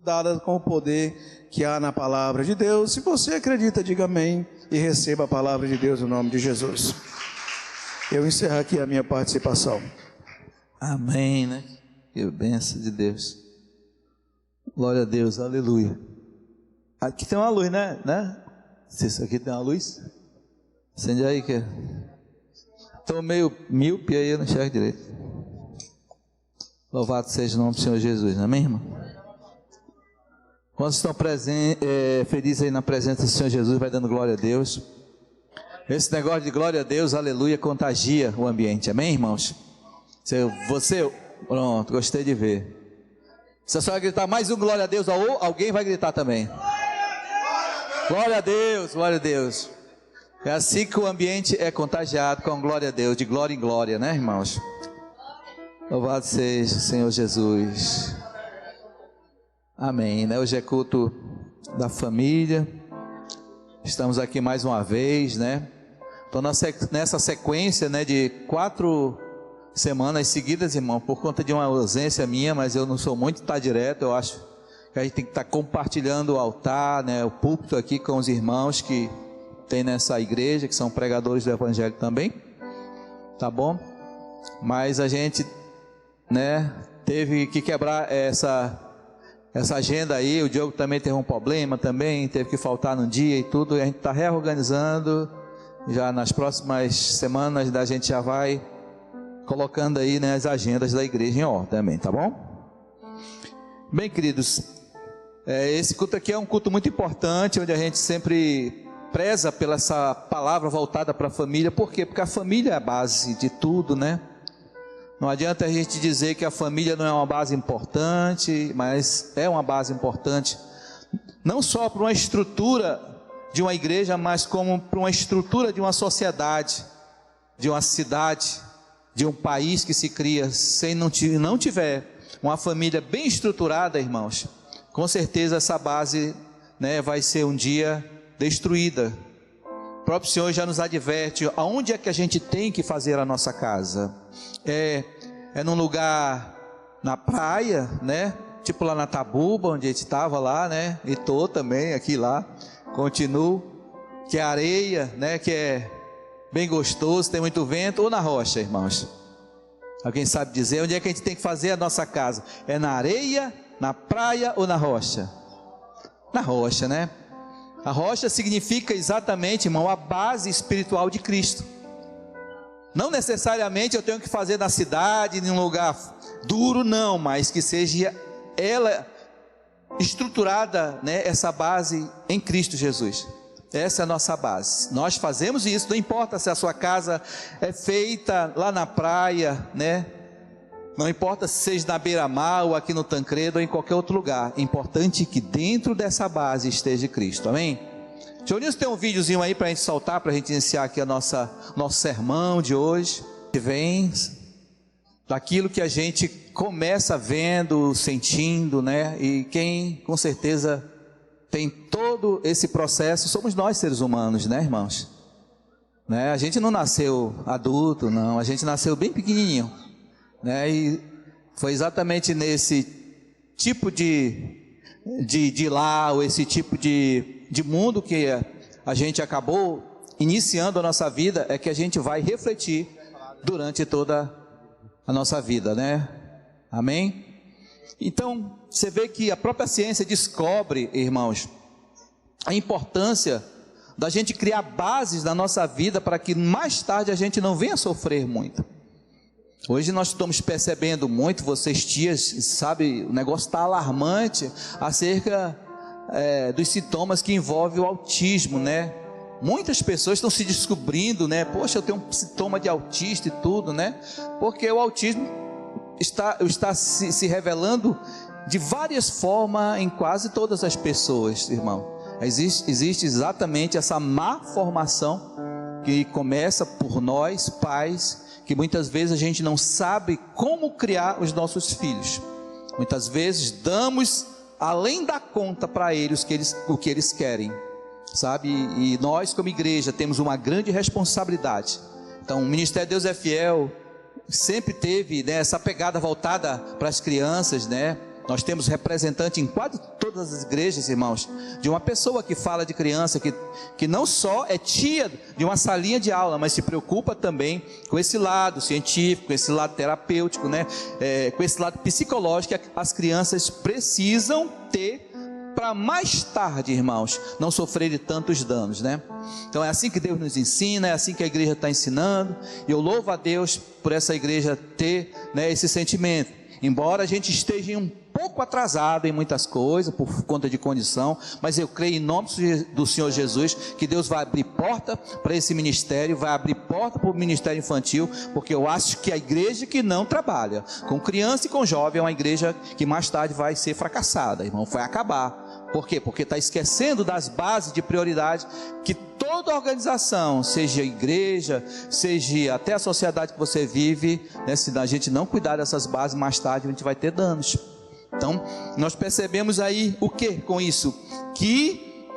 dada com o poder que há na palavra de Deus. Se você acredita, diga amém e receba a palavra de Deus no nome de Jesus. Eu encerro aqui a minha participação. Amém, né? Que bênção de Deus. Glória a Deus, aleluia. Aqui tem uma luz, né? Se isso aqui tem uma luz, acende aí que estou meio míope aí, eu não enxergo direito. Louvado seja o nome do Senhor Jesus, amém, irmão? Quando estão felizes aí na presença do Senhor Jesus, vai dando glória a Deus. Esse negócio de glória a Deus, aleluia, contagia o ambiente, amém, irmãos? Pronto, gostei de ver. Se a senhora gritar mais um glória a Deus, alguém vai gritar também. Glória a Deus, glória a Deus. É assim que o ambiente é contagiado com glória a Deus, de glória em glória, né, irmãos? Louvado seja o Senhor Jesus. Amém, né? Hoje é culto da família. Estamos aqui mais uma vez, né? Estou nessa sequência, né, de 4 semanas seguidas, irmão, por conta de uma ausência minha, mas eu não sou muito direto. Eu acho que a gente tem que estar compartilhando o altar, né, o púlpito aqui com os irmãos que tem nessa igreja, que são pregadores do evangelho também, tá bom? Mas a gente, né, teve que quebrar essa agenda aí. O Diogo também teve um problema também, teve que faltar num dia e tudo, e a gente está reorganizando. Já nas próximas semanas a gente já vai colocando aí, né, as agendas da igreja em ordem também, tá bom? Bem, queridos, esse culto aqui é um culto muito importante, onde a gente sempre preza pela essa palavra voltada para a família. Por quê? Porque a família é a base de tudo, né? Não adianta a gente dizer que a família não é uma base importante, mas é uma base importante, não só para uma estrutura de uma igreja, mas como para uma estrutura de uma sociedade, de uma cidade, de um país que se cria. Se não tiver uma família bem estruturada, irmãos, com certeza essa base, né, vai ser um dia destruída. O próprio Senhor já nos adverte aonde é que a gente tem que fazer a nossa casa. É num lugar na praia, né? Tipo lá na Tabuba, onde a gente estava lá, né? E tô também aqui lá, continuo, que é areia, né? Que é bem gostoso, tem muito vento. Ou na rocha, irmãos? Alguém sabe dizer onde é que a gente tem que fazer a nossa casa? É na areia, na praia ou na rocha? Na rocha, né? A rocha significa exatamente, irmão, a base espiritual de Cristo. Não necessariamente eu tenho que fazer na cidade, em um lugar duro, não, mas que seja ela estruturada, né, essa base em Cristo Jesus. Essa é a nossa base. Nós fazemos isso, não importa se a sua casa é feita lá na praia, né? Não importa se seja na beira-mar ou aqui no Tancredo ou em qualquer outro lugar. É importante que dentro dessa base esteja Cristo, amém? Dionísio, tem um videozinho aí para a gente soltar, para a gente iniciar aqui nosso sermão de hoje, que vem daquilo que a gente começa vendo, sentindo, né? E quem com certeza tem todo esse processo somos nós, seres humanos, né, irmãos? Né? A gente não nasceu adulto, não, a gente nasceu bem pequenininho, né? E foi exatamente nesse tipo de lar, ou esse tipo de mundo que a gente acabou iniciando a nossa vida, é que a gente vai refletir durante toda a nossa vida, né? Amém? Então, você vê que a própria ciência descobre, irmãos, a importância da gente criar bases na nossa vida para que mais tarde a gente não venha sofrer muito. Hoje nós estamos percebendo muito, vocês tias, sabe, o negócio está alarmante acerca dos sintomas que envolvem o autismo, né? Muitas pessoas estão se descobrindo, né? Poxa, eu tenho um sintoma de autista e tudo, né? Porque o autismo está se revelando de várias formas em quase todas as pessoas, irmão. Existe exatamente essa má formação que começa por nós, pais, que muitas vezes a gente não sabe como criar os nossos filhos. Muitas vezes damos além da conta para eles o que eles querem, sabe? E nós como igreja temos uma grande responsabilidade. Então o Ministério Deus é Fiel sempre teve, né, essa pegada voltada para as crianças, né? Nós temos representante em quase todas as igrejas, irmãos, de uma pessoa que fala de criança, que não só é tia de uma salinha de aula, mas se preocupa também com esse lado científico, com esse lado terapêutico, né? Com esse lado psicológico que as crianças precisam ter para mais tarde, irmãos, não sofrerem tantos danos, né? Então é assim que Deus nos ensina, é assim que a igreja está ensinando, e eu louvo a Deus por essa igreja ter, né, esse sentimento, embora a gente esteja um pouco atrasado em muitas coisas, por conta de condição, mas eu creio em nome do Senhor Jesus, que Deus vai abrir porta para esse ministério, vai abrir porta para o ministério infantil, porque eu acho que a igreja que não trabalha com criança e com jovem é uma igreja que mais tarde vai ser fracassada, irmão, vai acabar. Por quê? Porque está esquecendo das bases de prioridade que toda organização, seja a igreja, seja até a sociedade que você vive, né, se a gente não cuidar dessas bases, mais tarde a gente vai ter danos. Então, nós percebemos aí o que com isso? Que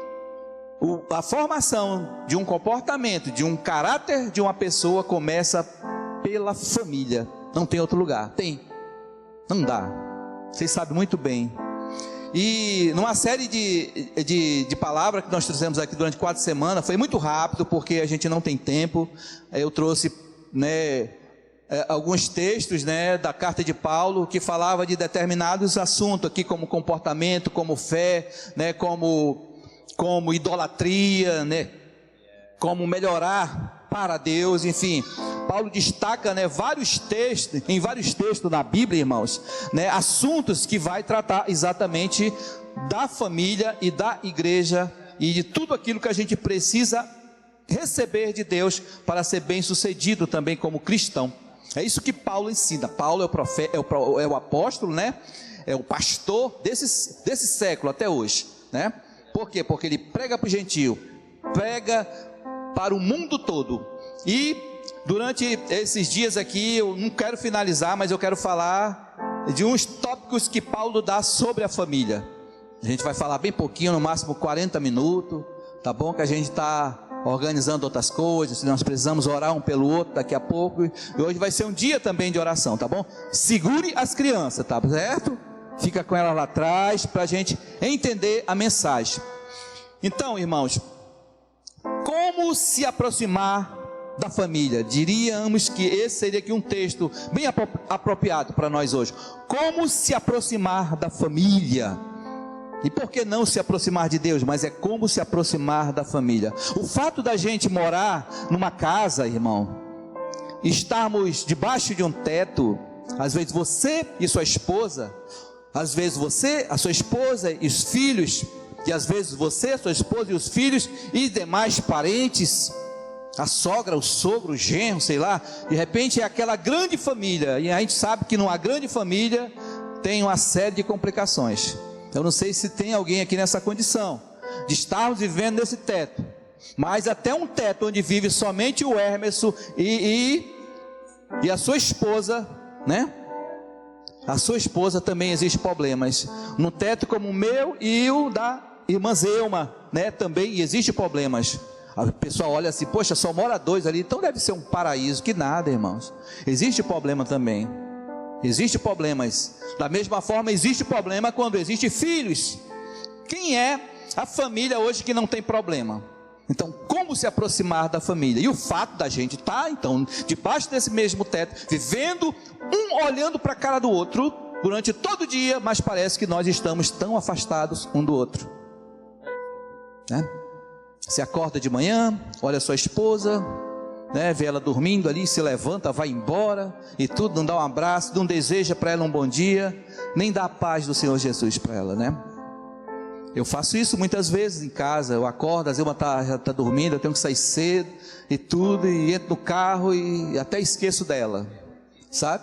a formação de um comportamento, de um caráter de uma pessoa começa pela família. Não tem outro lugar. Tem. Não dá. Vocês sabem muito bem. E numa série de palavras que nós trouxemos aqui durante 4 semanas, foi muito rápido porque a gente não tem tempo. Eu trouxe, né, alguns textos, né, da carta de Paulo que falava de determinados assuntos aqui, como comportamento, como fé, né, como idolatria, né, como melhorar para Deus, enfim. Paulo destaca, né, em vários textos na Bíblia, irmãos, né, assuntos que vai tratar exatamente da família e da igreja e de tudo aquilo que a gente precisa receber de Deus para ser bem sucedido também como cristão. É isso que Paulo ensina. Paulo é o profeta, é o apóstolo, né? É o pastor desse século até hoje, né? Por quê? Porque ele prega para o gentio, prega para o mundo todo. E durante esses dias aqui, eu não quero finalizar, mas eu quero falar de uns tópicos que Paulo dá sobre a família. A gente vai falar bem pouquinho, no máximo 40 minutos, tá bom? Que a gente está organizando outras coisas, nós precisamos orar um pelo outro daqui a pouco, e hoje vai ser um dia também de oração, tá bom? Segure as crianças, tá certo? Fica com elas lá atrás, para a gente entender a mensagem. Então, irmãos, como se aproximar da família? Diríamos que esse seria aqui um texto bem apropriado para nós hoje. Como se aproximar da família? E por que não se aproximar de Deus? Mas é como se aproximar da família. O fato da gente morar numa casa, irmão, estarmos debaixo de um teto, às vezes você e sua esposa, às vezes você, a sua esposa e os filhos, e às vezes você, a sua esposa e os filhos e demais parentes, a sogra, o sogro, o genro, sei lá, de repente é aquela grande família, e a gente sabe que numa grande família tem uma série de complicações. Eu não sei se tem alguém aqui nessa condição, de estarmos vivendo nesse teto, mas até um teto onde vive somente o Hermeso e a sua esposa, né? A sua esposa também existe problemas. No teto como o meu e o da irmã Zelma, né? Também existe problemas. A pessoa olha assim, poxa, só mora 2 ali, então deve ser um paraíso. Que nada, irmãos. Existe problema também. Existe problemas. Da mesma forma, existe problema quando existem filhos. Quem é a família hoje que não tem problema? Então, como se aproximar da família? E o fato da gente estar, então, debaixo desse mesmo teto, vivendo, um olhando para a cara do outro, durante todo o dia, mas parece que nós estamos tão afastados um do outro, né? Você acorda de manhã, olha a sua esposa, né, vê ela dormindo ali, se levanta, vai embora, e tudo, não dá um abraço, não deseja para ela um bom dia, nem dá a paz do Senhor Jesus para ela, né? Eu faço isso muitas vezes em casa. Eu acordo, às vezes ela já está dormindo, eu tenho que sair cedo e tudo, e entro no carro e até esqueço dela, sabe?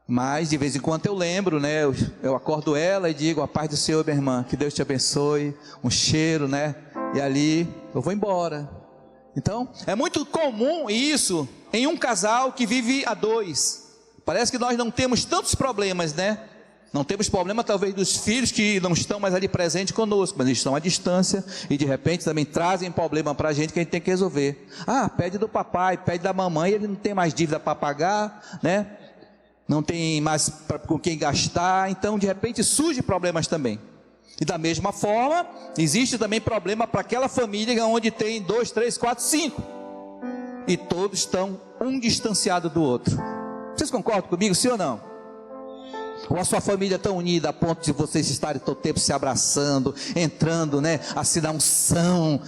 Mas de vez em quando eu lembro, né? Eu acordo ela e digo, a paz do Senhor, minha irmã, que Deus te abençoe, um cheiro, né? E ali eu vou embora. Então, é muito comum isso em um casal que vive a 2. Parece que nós não temos tantos problemas, né? Não temos problema talvez dos filhos que não estão mais ali presentes conosco, mas eles estão à distância e de repente também trazem problema para a gente que a gente tem que resolver. Ah, pede do papai, pede da mamãe, ele não tem mais dívida para pagar, né? não tem mais com quem gastar, então de repente surgem problemas também. E da mesma forma, existe também problema para aquela família onde tem 2, 3, 4, 5, e todos estão um distanciado do outro. Vocês concordam comigo, sim ou não? Ou a sua família é tão unida a ponto de vocês estarem todo tempo se abraçando, entrando, né, assim na unção.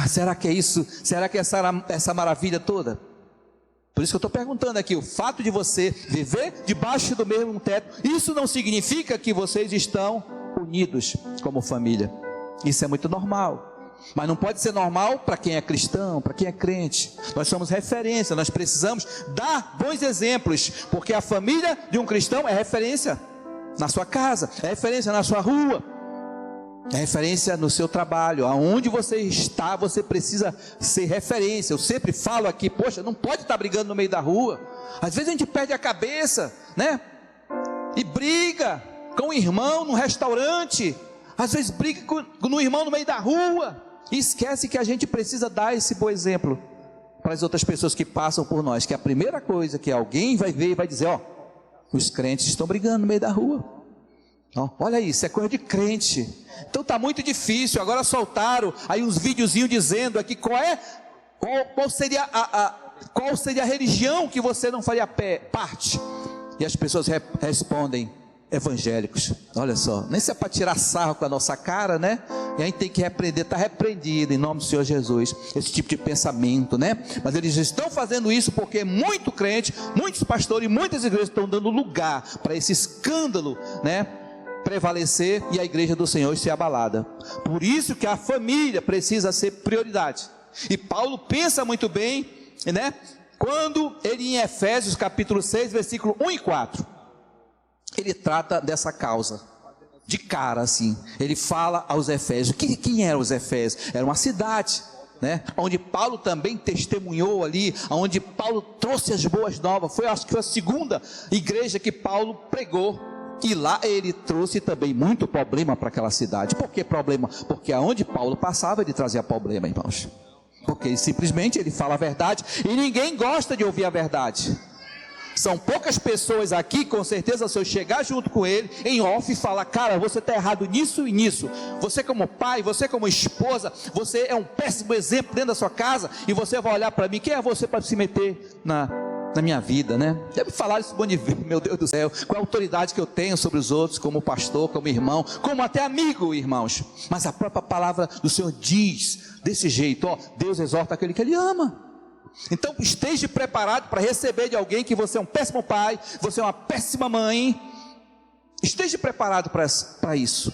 Será que é isso? Será que é essa maravilha toda? Por isso que eu estou perguntando aqui, o fato de você viver debaixo do mesmo teto, isso não significa que vocês estão unidos como família. Isso é muito normal. Mas não pode ser normal para quem é cristão, para quem é crente. Nós somos referência, nós precisamos dar bons exemplos, porque a família de um cristão é referência na sua casa, é referência na sua rua, é referência no seu trabalho. Aonde você está, você precisa ser referência. Eu sempre falo aqui, poxa, não pode estar brigando no meio da rua. Às vezes a gente perde a cabeça, né? E briga com o irmão no restaurante, às vezes briga com o irmão no meio da rua, e esquece que a gente precisa dar esse bom exemplo para as outras pessoas que passam por nós, que a primeira coisa que alguém vai ver e vai dizer, os crentes estão brigando no meio da rua. Olha isso, é coisa de crente. Então está muito difícil. Agora soltaram aí uns videozinhos dizendo aqui qual seria a religião que você não faria parte. E as pessoas respondem, evangélicos. Olha só, nem se é para tirar sarro com a nossa cara, né? E a gente tem que repreender, está repreendido em nome do Senhor Jesus, esse tipo de pensamento, né? Mas eles estão fazendo isso porque muito crente, muitos pastores e muitas igrejas estão dando lugar para esse escândalo, né, prevalecer e a igreja do Senhor ser abalada. Por isso que a família precisa ser prioridade. E Paulo pensa muito bem, né, quando ele em Efésios capítulo 6, versículo 1 e 4, ele trata dessa causa, de cara assim, ele fala aos Efésios. Quem eram os Efésios? Era uma cidade, né, onde Paulo também testemunhou ali, onde Paulo trouxe as boas novas. Acho que foi a segunda igreja que Paulo pregou, e lá ele trouxe também muito problema para aquela cidade. Por que problema? Porque aonde Paulo passava ele trazia problema, irmãos, porque simplesmente ele fala a verdade, e ninguém gosta de ouvir a verdade. São poucas pessoas aqui, com certeza, se eu chegar junto com ele, em off, e falar, cara, você está errado nisso e nisso, você como pai, você como esposa, você é um péssimo exemplo dentro da sua casa, e você vai olhar para mim, quem é você para se meter na minha vida, né? Deve falar isso, bom de ver, meu Deus do céu, qual a autoridade que eu tenho sobre os outros, como pastor, como irmão, como até amigo, irmãos. Mas a própria palavra do Senhor diz desse jeito, Deus exorta aquele que Ele ama. Então esteja preparado para receber de alguém que você é um péssimo pai, você é uma péssima mãe. Esteja preparado para isso.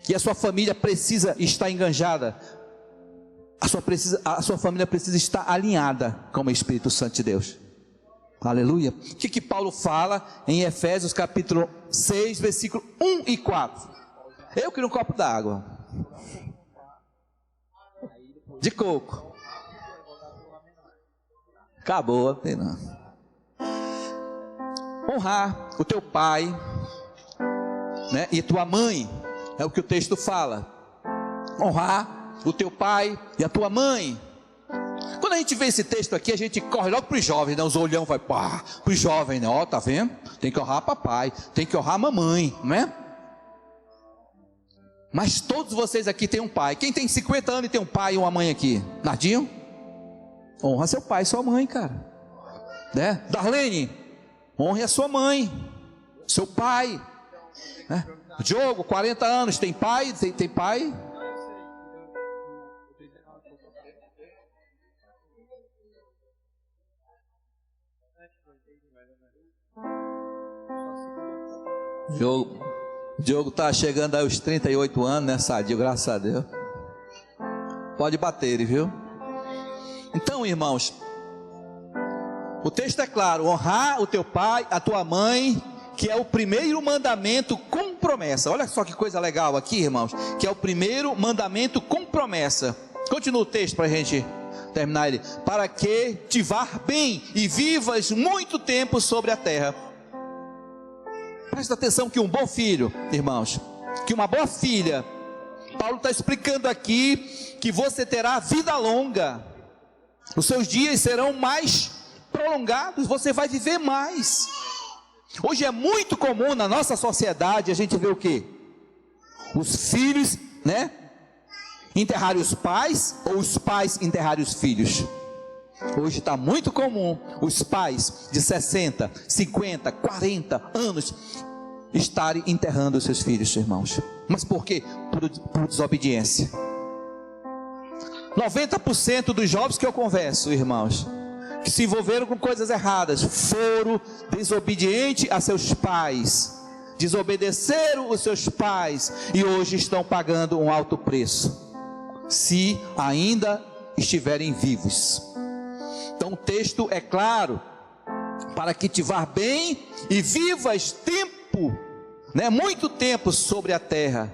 E a sua família precisa estar enganjada. A sua família precisa estar alinhada com o Espírito Santo de Deus. Aleluia. O que Paulo fala em Efésios capítulo 6, versículo 1 e 4? Eu queria um copo d'água de coco. Acabou, tem não. Honrar o teu pai, né, e tua mãe, é o que o texto fala. Honrar o teu pai e a tua mãe. Quando a gente vê esse texto aqui, a gente corre logo para os jovens, né? Os olhão vai para os jovens, né? Tá vendo? Tem que honrar papai, tem que honrar mamãe, não é? Mas todos vocês aqui têm um pai. Quem tem 50 anos e tem um pai e uma mãe aqui? Nardinho? Honra seu pai e sua mãe, cara, né? Darlene, honre a sua mãe, seu pai, né? Diogo, 40 anos, tem pai? Tem pai? Diogo está chegando aos 38 anos, né, sadio, graças a Deus. Pode bater, viu? Então, irmãos, o texto é claro: honrar o teu pai, a tua mãe, que é o primeiro mandamento com promessa. Olha só que coisa legal aqui, irmãos, que é o primeiro mandamento com promessa. Continua o texto para a gente terminar ele. Para que te vá bem e vivas muito tempo sobre a terra. Presta atenção que um bom filho, irmãos, que uma boa filha, Paulo está explicando aqui que você terá vida longa. Os seus dias serão mais prolongados, você vai viver mais. Hoje é muito comum na nossa sociedade a gente ver o quê? Os filhos, né, enterrarem os pais, ou os pais enterrarem os filhos. Hoje está muito comum os pais de 60, 50, 40 anos estarem enterrando os seus filhos, irmãos. Mas por quê? Por desobediência. 90% dos jovens que eu converso, irmãos, que se envolveram com coisas erradas, foram desobedientes a seus pais, desobedeceram os seus pais e hoje estão pagando um alto preço, se ainda estiverem vivos. Então o texto é claro: para que te vá bem e vivas tempo, né, muito tempo sobre a terra.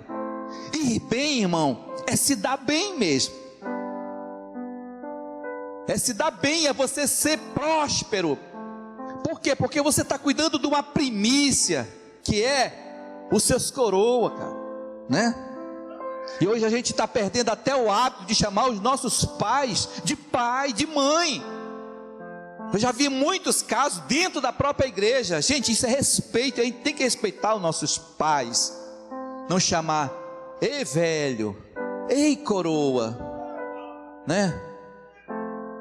Ir bem, irmão, é se dar bem mesmo. É se dar bem, é você ser próspero. Por quê? Porque você está cuidando de uma primícia, que é os seus coroa, cara, né? E hoje a gente está perdendo até o hábito de chamar os nossos pais de pai, de mãe. Eu já vi muitos casos dentro da própria igreja. Gente, isso é respeito, a gente tem que respeitar os nossos pais. Não chamar, ei velho, ei coroa, né?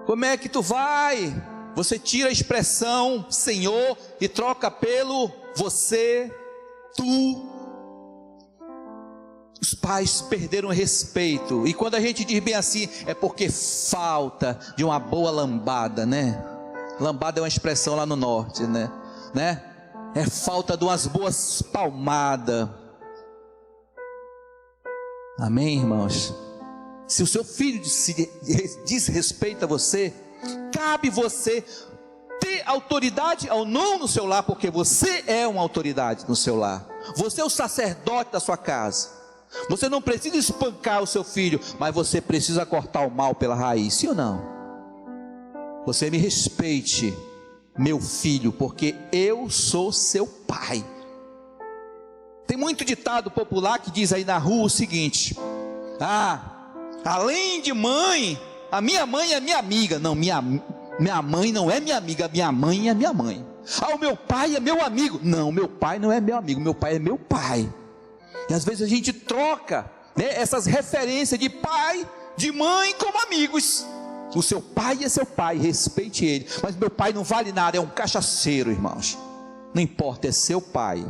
Como é que tu vai? Você tira a expressão Senhor e troca pelo você, tu. Os pais perderam o respeito. E quando a gente diz bem assim, é porque falta de uma boa lambada, né? Lambada é uma expressão lá no norte, né? É falta de umas boas palmadas. Amém, irmãos? Se o seu filho desrespeita você, cabe você ter autoridade ou não no seu lar, porque você é uma autoridade no seu lar. Você é o sacerdote da sua casa. Você não precisa espancar o seu filho, mas você precisa cortar o mal pela raiz, sim ou não? Você me respeite, meu filho, porque eu sou seu pai. Tem muito ditado popular que diz aí na rua o seguinte: além de mãe, a minha mãe é minha amiga. Não, minha mãe não é minha amiga, minha mãe é minha mãe. O meu pai é meu amigo. Não, meu pai não é meu amigo, meu pai é meu pai. E às vezes a gente troca, né, essas referências de pai, de mãe como amigos. O seu pai é seu pai, respeite ele. Mas meu pai não vale nada, é um cachaceiro, irmãos. Não importa, é seu pai.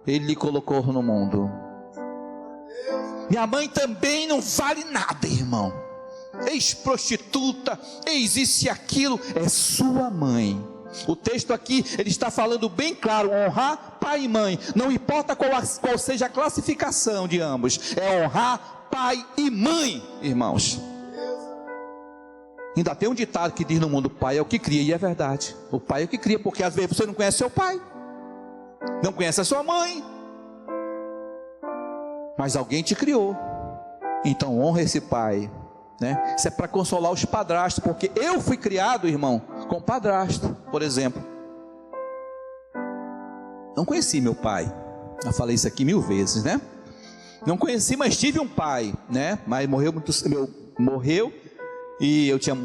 Ele lhe colocou no mundo. Minha mãe também não vale nada, irmão. Ex-prostituta, ex isso e aquilo. É sua mãe. O texto aqui, ele está falando bem claro: honrar pai e mãe. Não importa qual seja a classificação de ambos. É honrar pai e mãe, irmãos. Ainda tem um ditado que diz no mundo: o pai é o que cria, e é verdade. O pai é o que cria, porque às vezes você não conhece seu pai, não conhece a sua mãe, mas alguém te criou. Então honra esse pai, né? Isso é para consolar os padrastos, porque eu fui criado, irmão, com padrasto, por exemplo. Não conheci meu pai, já falei isso aqui 1000 vezes, né? Não conheci, mas tive um pai, né? Mas morreu e eu tinha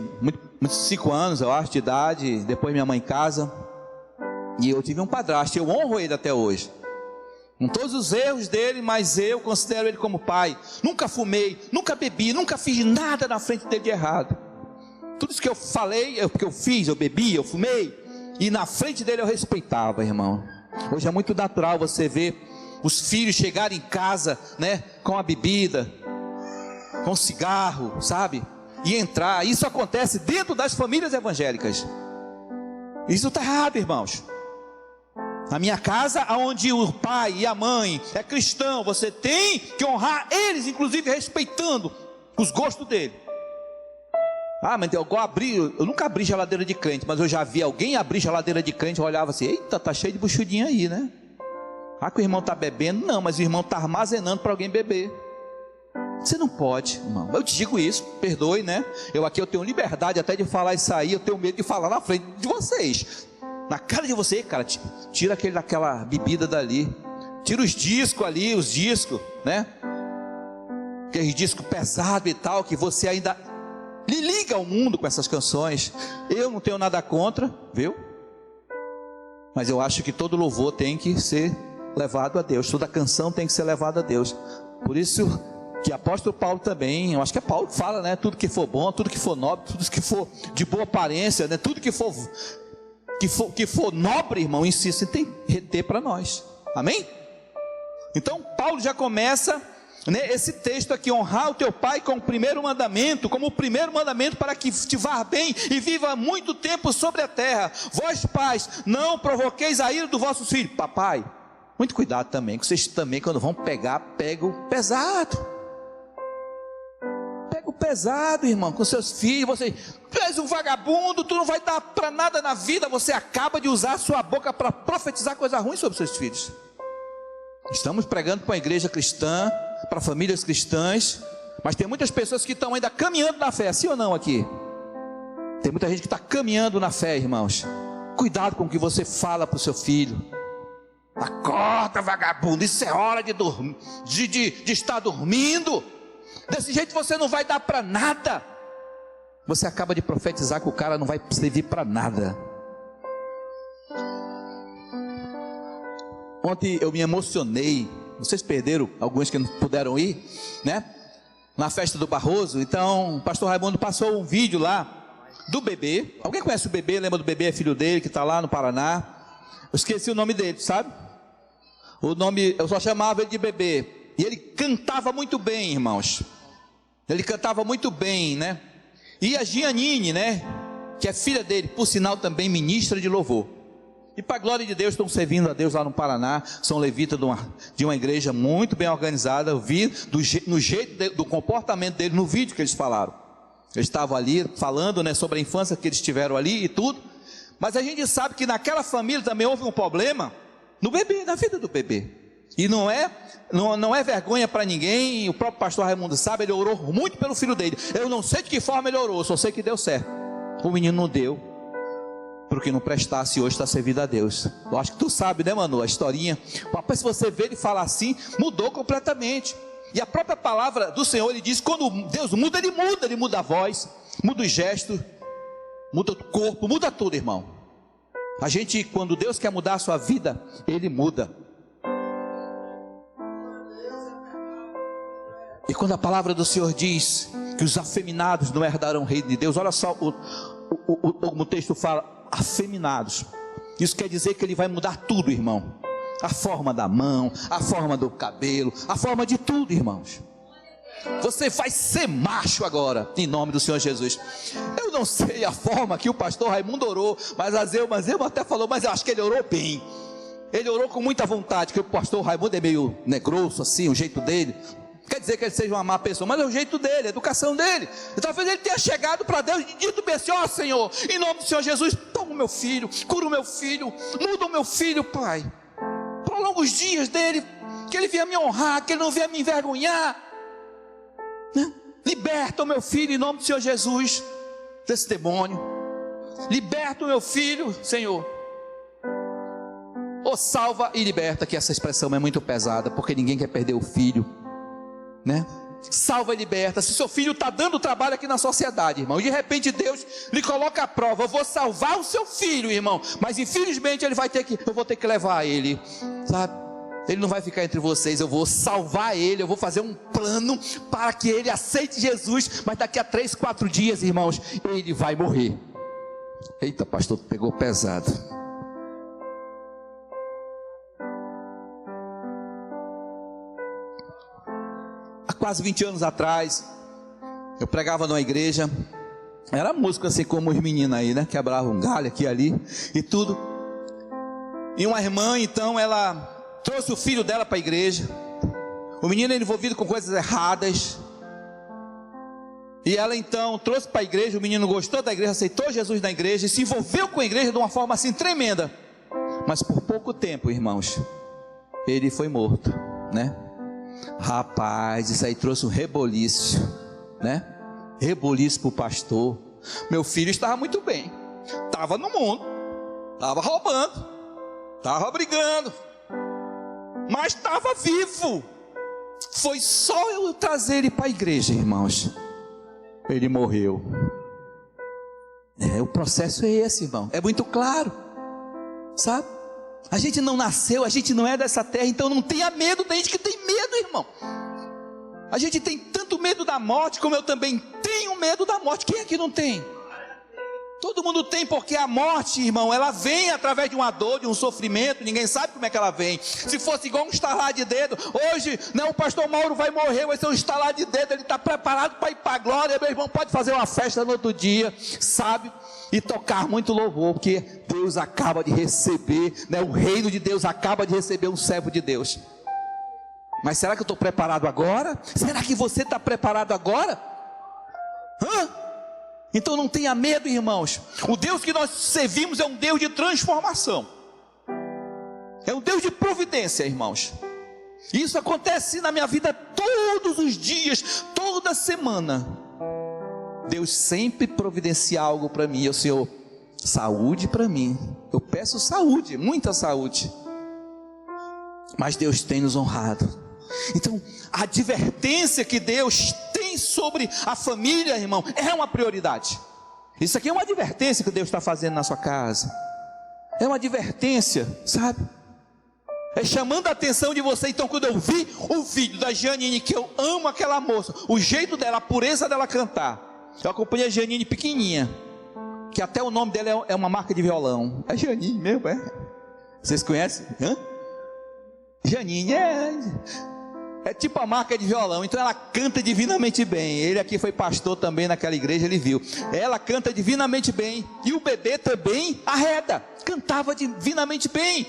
5 anos, eu acho, de idade. Depois minha mãe casa e eu tive um padrasto. Eu honro ele até hoje, com todos os erros dele, mas eu considero ele como pai. Nunca fumei, nunca bebi, nunca fiz nada na frente dele de errado. Tudo isso que eu falei, porque eu fiz, eu bebi, eu fumei, e na frente dele eu respeitava, irmão. Hoje é muito natural você ver os filhos chegarem em casa, né, com a bebida, com cigarro, sabe? E entrar. Isso acontece dentro das famílias evangélicas. Isso está errado, irmãos. Na minha casa, onde o pai e a mãe é cristão, você tem que honrar eles, inclusive respeitando os gostos dele. Mas eu nunca abri geladeira de crente, mas eu já vi alguém abrir geladeira de crente e olhava assim: eita, tá cheio de buchudinha aí, né? Que o irmão está bebendo. Não, mas o irmão está armazenando para alguém beber. Você não pode, irmão. Eu te digo isso, perdoe, né? Eu tenho liberdade até de falar isso aí. Eu tenho medo de falar na frente de vocês, na cara de você, cara. Tira aquela bebida dali. Tira os discos ali, né? Aqueles discos pesados e tal, que você ainda lhe liga ao mundo com essas canções. Eu não tenho nada contra, viu? Mas eu acho que todo louvor tem que ser levado a Deus, toda canção tem que ser levada a Deus. Por isso que apóstolo Paulo também, eu acho que é Paulo que fala, né? Tudo que for bom, tudo que for nobre, tudo que for de boa aparência, né? Tudo que for nobre, irmão, insiste em ter para nós. Amém? Então Paulo já começa, né, esse texto aqui: honrar o teu pai com o primeiro mandamento, como o primeiro mandamento, para que te vá bem e viva muito tempo sobre a terra. Vós pais, não provoqueis a ira dos vossos filhos. Papai, muito cuidado também, que vocês também, quando vão pegar, pegam pesado. Pega o pesado, irmão, com seus filhos. Você, tu és um vagabundo, tu não vai dar para nada na vida. Você acaba de usar a sua boca para profetizar coisa ruim sobre seus filhos. Estamos pregando para uma igreja cristã, para famílias cristãs, mas tem muitas pessoas que estão ainda caminhando na fé, sim ou não aqui? Tem muita gente que está caminhando na fé, irmãos. Cuidado com o que você fala para o seu filho. Acorda, vagabundo, isso é hora de dormir, de estar dormindo. Desse jeito você não vai dar para nada. Você acaba de profetizar que o cara não vai servir para nada. Ontem eu me emocionei. Vocês perderam, alguns que não puderam ir, né? Na festa do Barroso. Então o pastor Raimundo passou um vídeo lá do bebê. Alguém conhece o bebê? Lembra do bebê? É filho dele, que está lá no Paraná. Eu esqueci o nome dele, sabe? O nome, eu só chamava ele de bebê. E ele cantava muito bem, irmãos. Ele cantava muito bem, né? E a Gianine, né? Que é filha dele, por sinal também ministra de louvor. E para a glória de Deus, estão servindo a Deus lá no Paraná. São levitas de uma igreja muito bem organizada. Eu vi do comportamento dele no vídeo que eles falaram. Eles estavam ali falando, né, sobre a infância que eles tiveram ali e tudo. Mas a gente sabe que naquela família também houve um problema no bebê, na vida do bebê. E não é vergonha para ninguém. O próprio pastor Raimundo sabe, ele orou muito pelo filho dele. Eu não sei de que forma ele orou, só sei que deu certo. O menino não deu, porque não prestasse, e hoje está servindo a Deus. Eu acho que tu sabe, né, Manu, a historinha. Papai, se você ver ele falar assim, mudou completamente. E a própria palavra do Senhor, ele diz, quando Deus muda, ele muda a voz, muda os gestos, muda o corpo, muda tudo, irmão. A gente, quando Deus quer mudar a sua vida, ele muda. E quando a palavra do Senhor diz que os afeminados não herdarão o reino de Deus, olha só o texto fala, afeminados. Isso quer dizer que ele vai mudar tudo, irmão. A forma da mão, a forma do cabelo, a forma de tudo, irmãos. Você vai ser macho agora, em nome do Senhor Jesus. Eu não sei a forma que o pastor Raimundo orou, mas a Zelma até falou, mas eu acho que ele orou bem. Ele orou com muita vontade, porque o pastor Raimundo é meio, né, grosso assim, o jeito dele. Quer dizer que ele seja uma má pessoa, mas é o jeito dele, a educação dele. E talvez ele tenha chegado para Deus e dito bem assim, ó Senhor, em nome do Senhor Jesus, toma o meu filho, cura o meu filho, muda o meu filho, Pai. Prolonga os dias dele, que ele venha me honrar, que ele não venha me envergonhar, né? Liberta o meu filho em nome do Senhor Jesus, desse demônio. Liberta o meu filho, Senhor. Ou salva e liberta, que essa expressão é muito pesada, porque ninguém quer perder o filho, né? Salva e liberta. Se seu filho está dando trabalho aqui na sociedade, irmão, e de repente Deus lhe coloca a prova, eu vou salvar o seu filho, irmão, mas infelizmente eu vou ter que levar ele, sabe? Ele não vai ficar entre vocês, eu vou salvar ele, eu vou fazer um plano para que ele aceite Jesus, mas daqui a 3, 4 dias, irmãos, ele vai morrer. Eita, pastor, pegou pesado. Há quase 20 anos atrás, eu pregava numa igreja, era música assim como os meninos aí, né? Quebravam um galho aqui e ali e tudo. E uma irmã, então, ela trouxe o filho dela para a igreja. O menino era envolvido com coisas erradas. E ela então trouxe para a igreja, o menino gostou da igreja, aceitou Jesus na igreja e se envolveu com a igreja de uma forma assim tremenda. Mas por pouco tempo, irmãos, ele foi morto, né? Rapaz, isso aí trouxe um reboliço, né? Reboliço para o pastor. Meu filho estava muito bem, estava no mundo, estava roubando, estava brigando, mas estava vivo. Foi só eu trazer ele para a igreja, irmãos, ele morreu. O processo é esse, irmão, é muito claro, sabe? A gente não nasceu, a gente não é dessa terra, então não tenha medo. Tem gente que tem medo, irmão. A gente tem tanto medo da morte, como eu também tenho medo da morte. Quem aqui não tem? Todo mundo tem, porque a morte, irmão, ela vem através de uma dor, de um sofrimento. Ninguém sabe como é que ela vem. Se fosse igual um estalar de dedo, hoje, né, o pastor Mauro vai morrer, vai ser um estalar de dedo, ele está preparado para ir para a glória. Meu irmão, pode fazer uma festa no outro dia, sabe? E tocar muito louvor, porque Deus acaba de receber, né, o reino de Deus acaba de receber um servo de Deus. Mas será que eu estou preparado agora? Será que você está preparado agora? Então não tenha medo, irmãos. O Deus que nós servimos é um Deus de transformação. É um Deus de providência, irmãos. Isso acontece na minha vida todos os dias, toda semana. Deus sempre providencia algo para mim. Senhor, saúde para mim. Eu peço saúde, muita saúde. Mas Deus tem nos honrado. Então, a advertência que Deus tem sobre a família, irmão, é uma prioridade. Isso aqui é uma advertência que Deus está fazendo na sua casa. É uma advertência, sabe? É chamando a atenção de você. Então, quando eu vi o vídeo da Janine, que eu amo aquela moça, o jeito dela, a pureza dela cantar, eu acompanhei a Janine pequenininha, que até o nome dela é uma marca de violão. É Janine mesmo, é? Vocês conhecem? Janine é tipo a marca de violão. Então ela canta divinamente bem. Ele aqui foi pastor também naquela igreja, ele viu. Ela canta divinamente bem. E o bebê também arreda, cantava divinamente bem.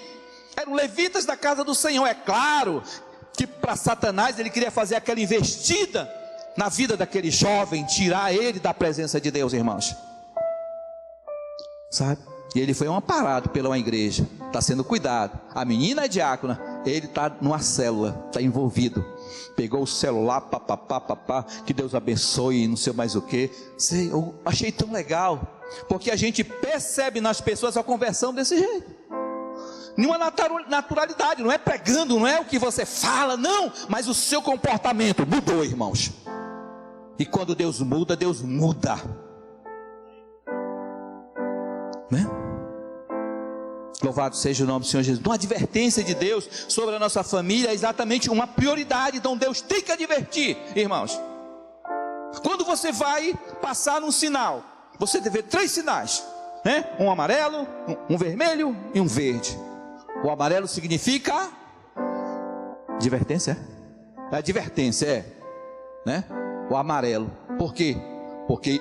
Eram levitas da casa do Senhor. É claro que para Satanás ele queria fazer aquela investida na vida daquele jovem, tirar ele da presença de Deus, irmãos, sabe? E ele foi amparado pela uma igreja, está sendo cuidado. A menina é diácona, ele está numa célula, está envolvido. Pegou o celular, papapá, que Deus abençoe, não sei mais o que. Eu achei tão legal, porque a gente percebe nas pessoas a conversão desse jeito. Numa naturalidade, não é pregando, não é o que você fala, não, mas o seu comportamento mudou, irmãos. E quando Deus muda, né? Louvado seja o nome do Senhor Jesus. Uma advertência de Deus sobre a nossa família é exatamente uma prioridade. Então Deus tem que advertir, irmãos. Quando você vai passar num sinal, você deve ver 3 sinais, né? Um amarelo, um vermelho e um verde. O amarelo significa advertência, advertência, né? O amarelo. Por quê? Porque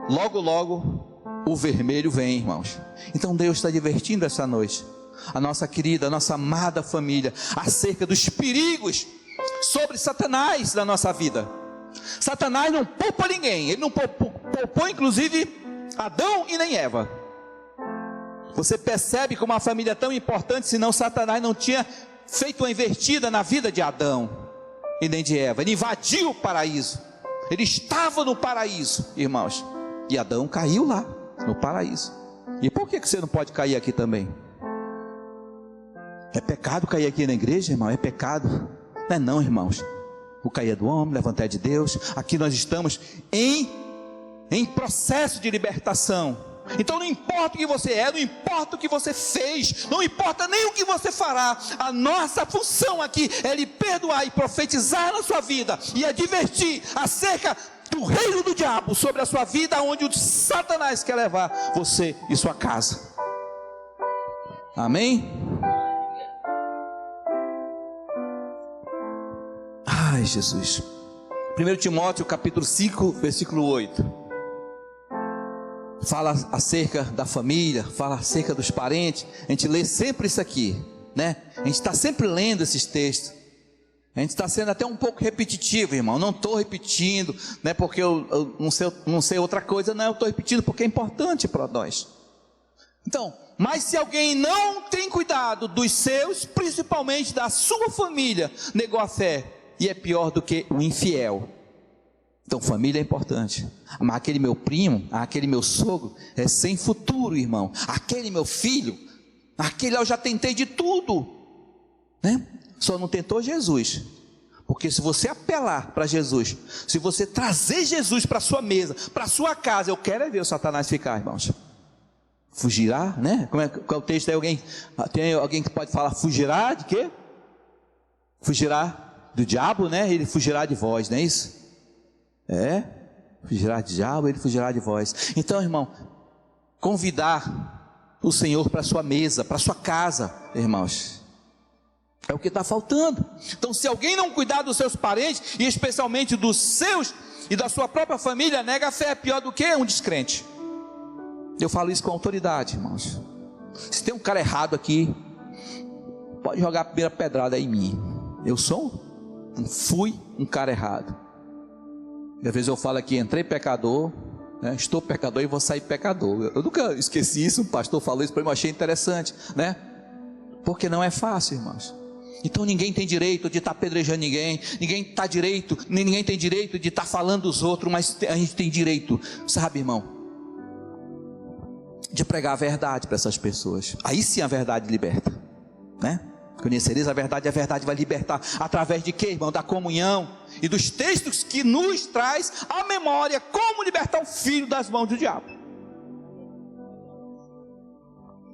logo o vermelho vem, irmãos. Então Deus está advertindo essa noite a nossa querida, a nossa amada família, acerca dos perigos sobre Satanás na nossa vida. Satanás não poupa ninguém. Ele não poupou inclusive Adão e nem Eva. Você percebe como uma família é tão importante, senão Satanás não tinha feito uma invertida na vida de Adão e nem de Eva. Ele invadiu o paraíso. Ele estava no paraíso, irmãos, e Adão caiu lá no paraíso. E por que você não pode cair aqui também? É pecado cair aqui na igreja, irmão? É pecado? Não é não, irmãos. O cair é do homem, levantar é de Deus. Aqui nós estamos em processo de libertação. Então não importa o que você é, não importa o que você fez, não importa nem o que você fará. A nossa função aqui é lhe perdoar e profetizar na sua vida e advertir acerca do reino do diabo sobre a sua vida, onde o Satanás quer levar você e sua casa. Amém? Ai, Jesus. 1 Timóteo capítulo 5, versículo 8. Fala acerca da família, fala acerca dos parentes. A gente lê sempre isso aqui, né? A gente está sempre lendo esses textos. A gente está sendo até um pouco repetitivo, irmão. Não estou repetindo, né? Porque eu não sei outra coisa. Não, eu estou repetindo porque é importante para nós. Então, mas se alguém não tem cuidado dos seus, principalmente da sua família, negou a fé e é pior do que o infiel. Então família é importante. Mas aquele meu primo, aquele meu sogro é sem futuro, irmão. Aquele meu filho, aquele eu já tentei de tudo, né? Só não tentou Jesus. Porque se você apelar para Jesus, se você trazer Jesus para sua mesa, para sua casa, eu quero é ver o Satanás ficar, irmãos. Fugirá, né? Qual é o texto aí? Tem alguém que pode falar fugirá de quê? Fugirá do diabo, né? Ele fugirá de vós, não é isso? Fugirá do diabo, ele fugirá de vós. Então, irmão, convidar o Senhor para a sua mesa, para a sua casa, irmãos, é o que está faltando. Então, se alguém não cuidar dos seus parentes, e especialmente dos seus e da sua própria família, nega a fé, é pior do que um descrente. Eu falo isso com autoridade, irmãos. Se tem um cara errado aqui, pode jogar a primeira pedrada em mim. Eu fui um cara errado. E às vezes eu falo aqui, entrei pecador, né? Estou pecador e vou sair pecador. Eu nunca esqueci isso, um pastor falou isso para mim, eu achei interessante, né? Porque não é fácil, irmãos. Então ninguém tem direito de estar apedrejando ninguém tem direito de estar falando dos outros, mas a gente tem direito, sabe, irmão, de pregar a verdade para essas pessoas. Aí sim a verdade liberta, né? Conhecereis a verdade vai libertar. Através de quê, irmão? Da comunhão e dos textos que nos traz a memória como libertar o filho das mãos do diabo.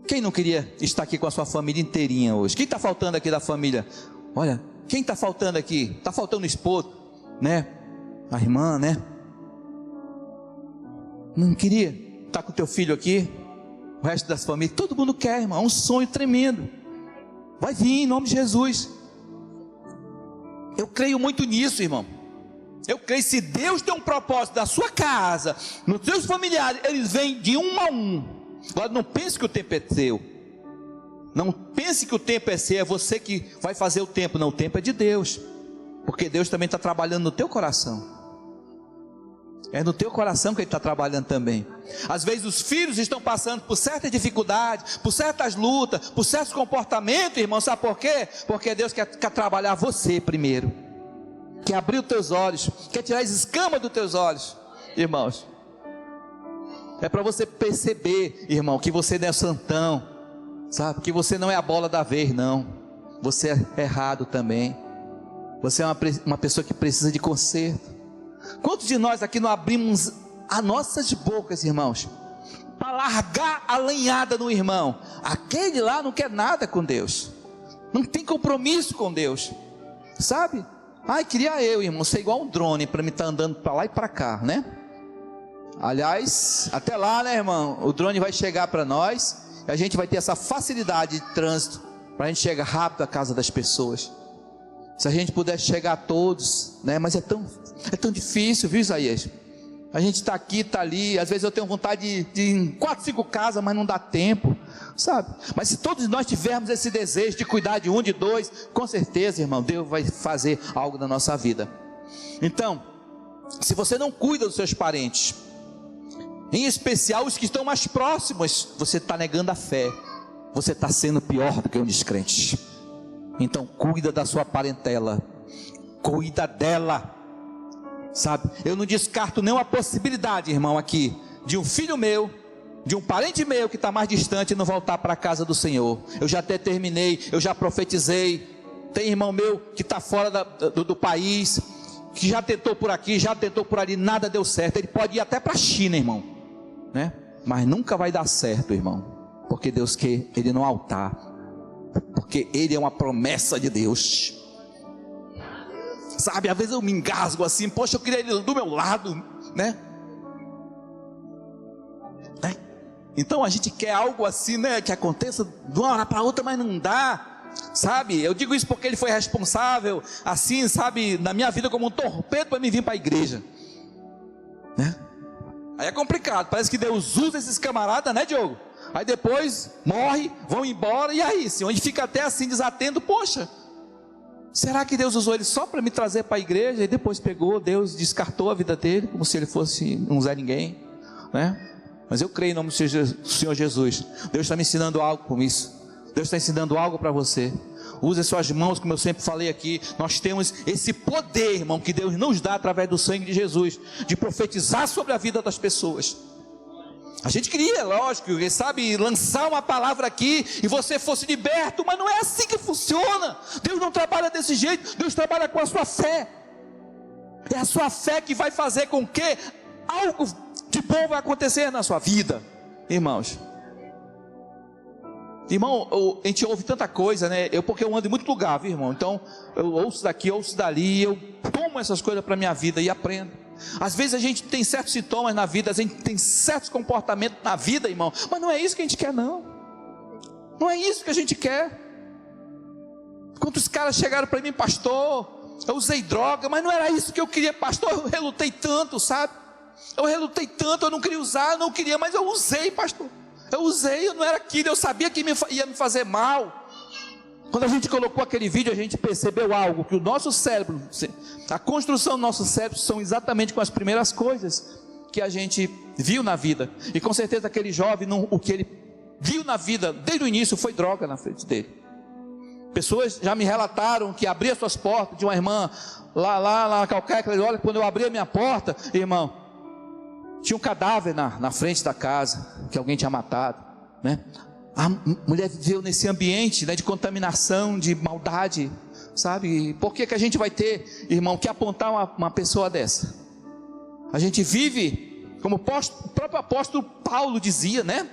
Quem não queria estar aqui com a sua família inteirinha hoje? Quem está faltando aqui da família? Olha, quem está faltando aqui? Está faltando o esposo, né? A irmã, né? Não queria estar com o teu filho aqui? O resto das famílias? Todo mundo quer, irmão. É um sonho tremendo. Vai vir em nome de Jesus. Eu creio muito nisso, irmão. Eu creio, se Deus tem um propósito da sua casa, nos seus familiares, eles vêm de um a um. Agora não pense que o tempo é seu. Não pense que o tempo é seu, é você que vai fazer o tempo. Não, o tempo é de Deus. Porque Deus também está trabalhando no teu coração. É no teu coração que Ele está trabalhando também. Às vezes os filhos estão passando por certas dificuldades, por certas lutas, por certos comportamentos, irmão. Sabe por quê? Porque Deus quer trabalhar você primeiro. Quer abrir os teus olhos, quer tirar as escamas dos teus olhos, irmãos. É para você perceber, irmão, que você não é santão, sabe? Que você não é a bola da vez, não. Você é errado também. Você é uma pessoa que precisa de conserto. Quantos de nós aqui não abrimos as nossas bocas, irmãos, para largar a lenhada no irmão? Aquele lá não quer nada com Deus, não tem compromisso com Deus, sabe? Ai, queria eu, irmão, ser igual um drone para me estar andando para lá e para cá, né? Aliás, até lá, né, irmão? O drone vai chegar para nós e a gente vai ter essa facilidade de trânsito para a gente chegar rápido à casa das pessoas. Se a gente pudesse chegar a todos, né? Mas é tão difícil, viu, Isaías? A gente está aqui, está ali. Às vezes eu tenho vontade de ir em 4, 5 casas, mas não dá tempo, sabe? Mas se todos nós tivermos esse desejo de cuidar de um, de dois, com certeza, irmão, Deus vai fazer algo na nossa vida. Então, se você não cuida dos seus parentes, em especial os que estão mais próximos, você está negando a fé. Você está sendo pior do que um descrente. Então cuida da sua parentela, cuida dela, sabe? Eu não descarto nenhuma possibilidade, irmão, aqui, de um filho meu, de um parente meu que está mais distante, não voltar para a casa do Senhor. Eu já até terminei, eu já profetizei. Tem irmão meu que está fora do país, que já tentou por aqui, já tentou por ali, nada deu certo. Ele pode ir até para a China, irmão, né? Mas nunca vai dar certo, irmão, porque Deus quer ele no altar, porque ele é uma promessa de Deus, sabe? Às vezes eu me engasgo assim, poxa, eu queria ele do meu lado, né? Então a gente quer algo assim, né? Que aconteça de uma hora para outra, mas não dá, sabe? Eu digo isso porque ele foi responsável, assim, sabe, na minha vida como um torpedo para me vir para a igreja, né? Aí é complicado, parece que Deus usa esses camaradas, né, Diogo? Aí depois morre, vão embora, e aí, Senhor, a gente fica até assim desatento. Poxa, será que Deus usou ele só para me trazer para a igreja? E depois pegou, Deus descartou a vida dele, como se ele fosse um Zé Ninguém, né? Mas eu creio em nome do Senhor Jesus. Deus está me ensinando algo com isso. Deus está ensinando algo para você. Use as suas mãos, como eu sempre falei aqui. Nós temos esse poder, irmão, que Deus nos dá através do sangue de Jesus, de profetizar sobre a vida das pessoas. A gente queria, lógico, sabe, lançar uma palavra aqui e você fosse liberto, mas não é assim que funciona. Deus não trabalha desse jeito. Deus trabalha com a sua fé. É a sua fé que vai fazer com que algo de bom vai acontecer na sua vida, irmãos. Irmão, a gente ouve tanta coisa, né? Porque eu ando em muito lugar, viu, irmão? Então, eu ouço daqui, ouço dali, eu tomo essas coisas para a minha vida e aprendo. Às vezes a gente tem certos sintomas na vida, a gente tem certos comportamentos na vida, irmão, mas não é isso que a gente quer, não. Não é isso que a gente quer. Quantos caras chegaram para mim, pastor, eu usei droga, mas não era isso que eu queria, pastor, eu relutei tanto, sabe? Eu relutei tanto, eu não queria usar, eu não queria, mas eu usei, pastor. Eu usei, eu não era aquilo, eu sabia que ia me fazer mal. Quando a gente colocou aquele vídeo, a gente percebeu algo, que o nosso cérebro, a construção do nosso cérebro são exatamente com as primeiras coisas que a gente viu na vida. E com certeza aquele jovem, o que ele viu na vida, desde o início, foi droga na frente dele. Pessoas já me relataram que abria suas portas, de uma irmã lá na Calcaia, olha, quando eu abri a minha porta, irmão, tinha um cadáver na frente da casa, que alguém tinha matado, né? A mulher viveu nesse ambiente, né, de contaminação, de maldade, sabe? Por que a gente vai ter, irmão, que apontar uma pessoa dessa? A gente vive, como o próprio apóstolo Paulo dizia, né?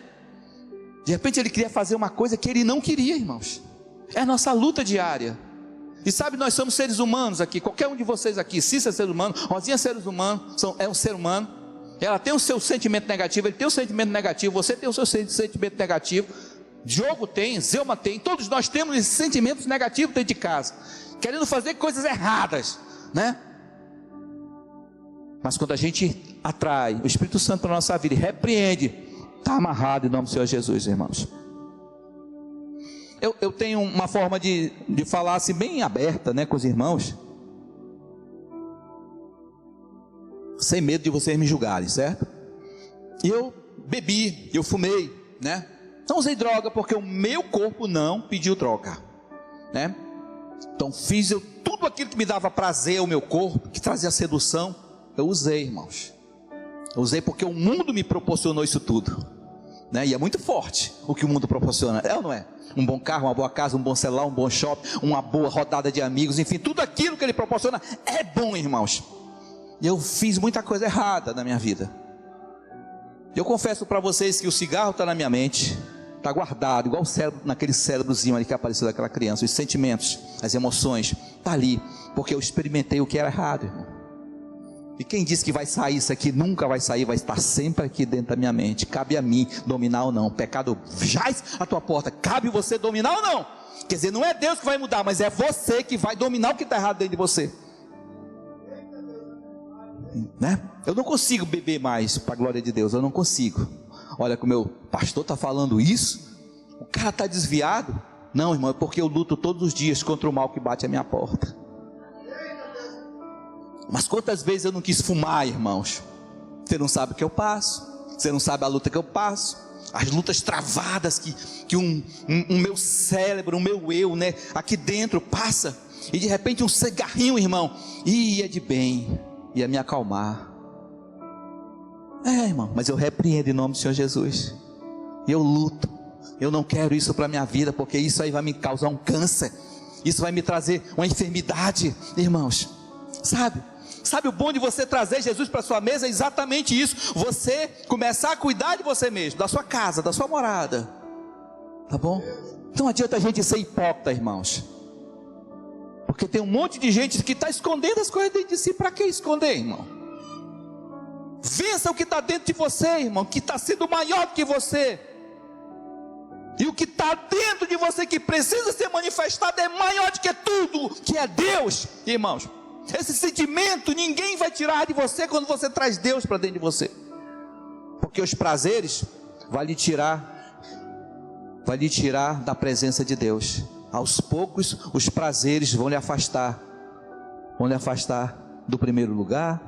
De repente ele queria fazer uma coisa que ele não queria, irmãos. É a nossa luta diária. E sabe, nós somos seres humanos aqui, qualquer um de vocês aqui, Cícero é ser humano, Rosinha é ser humano, é um ser humano. Ela tem o seu sentimento negativo, ele tem o sentimento negativo, você tem o seu sentimento negativo, Diogo tem, Zelma tem, todos nós temos esses sentimentos negativos dentro de casa, querendo fazer coisas erradas, né? Mas quando a gente atrai o Espírito Santo para a nossa vida e repreende, está amarrado em nome do Senhor Jesus, irmãos. Eu tenho uma forma de falar assim, bem aberta, né, com os irmãos, sem medo de vocês me julgarem, certo? E eu bebi, eu fumei, né? Não usei droga porque o meu corpo não pediu droga, né? Então fiz tudo aquilo que me dava prazer ao meu corpo, que trazia sedução, eu usei, irmãos. Eu usei porque o mundo me proporcionou isso tudo, né? E é muito forte o que o mundo proporciona, é ou não é? Um bom carro, uma boa casa, um bom celular, um bom shopping, uma boa rodada de amigos, enfim, tudo aquilo que ele proporciona é bom, irmãos. E eu fiz muita coisa errada na minha vida. Eu confesso para vocês que o cigarro está na minha mente, está guardado, igual o cérebro, naquele cérebrozinho ali que apareceu daquela criança. Os sentimentos, as emoções, está ali, porque eu experimentei o que era errado, irmão. E quem disse que vai sair isso aqui, nunca vai sair, vai estar sempre aqui dentro da minha mente. Cabe a mim dominar ou não. O pecado jaz à tua porta, cabe você dominar ou não. Quer dizer, não é Deus que vai mudar, mas é você que vai dominar o que está errado dentro de você, né? Eu não consigo beber mais, para a glória de Deus, eu não consigo. Olha, que o meu pastor está falando isso, o cara está desviado. Não, irmão, é porque eu luto todos os dias contra o mal que bate à minha porta. Mas quantas vezes eu não quis fumar, irmãos? Você não sabe o que eu passo, você não sabe a luta que eu passo, as lutas travadas que o meu cérebro, o meu eu, né, aqui dentro passa, e de repente um cigarrinho, irmão, ia de bem, ia me acalmar. Irmão, mas eu repreendo em nome do Senhor Jesus, eu luto, eu não quero isso para a minha vida, porque isso aí vai me causar um câncer, isso vai me trazer uma enfermidade, irmãos. Sabe o bom de você trazer Jesus para sua mesa? É exatamente isso, você começar a cuidar de você mesmo, da sua casa, da sua morada, tá bom? Não adianta a gente ser hipócrita, irmãos, porque tem um monte de gente que está escondendo as coisas dentro de si. Para que esconder, irmão? Vença o que está dentro de você, irmão, que está sendo maior do que você. E o que está dentro de você, que precisa ser manifestado, é maior do que tudo, que é Deus, irmãos. Esse sentimento ninguém vai tirar de você quando você traz Deus para dentro de você, porque os prazeres vai lhe tirar da presença de Deus. Aos poucos os prazeres vão lhe afastar do primeiro lugar,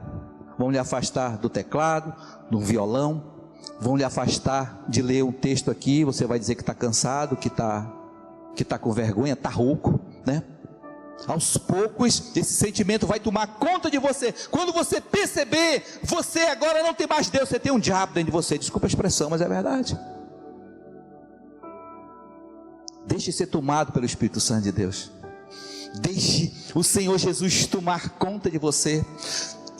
vão lhe afastar do teclado, do violão, vão lhe afastar de ler um texto aqui. Você vai dizer que está cansado, que está com vergonha, está rouco, né? Aos poucos esse sentimento vai tomar conta de você. Quando você perceber, você agora não tem mais Deus, você tem um diabo dentro de você. Desculpa a expressão, mas é verdade. Deixe ser tomado pelo Espírito Santo de Deus. Deixe o Senhor Jesus tomar conta de você.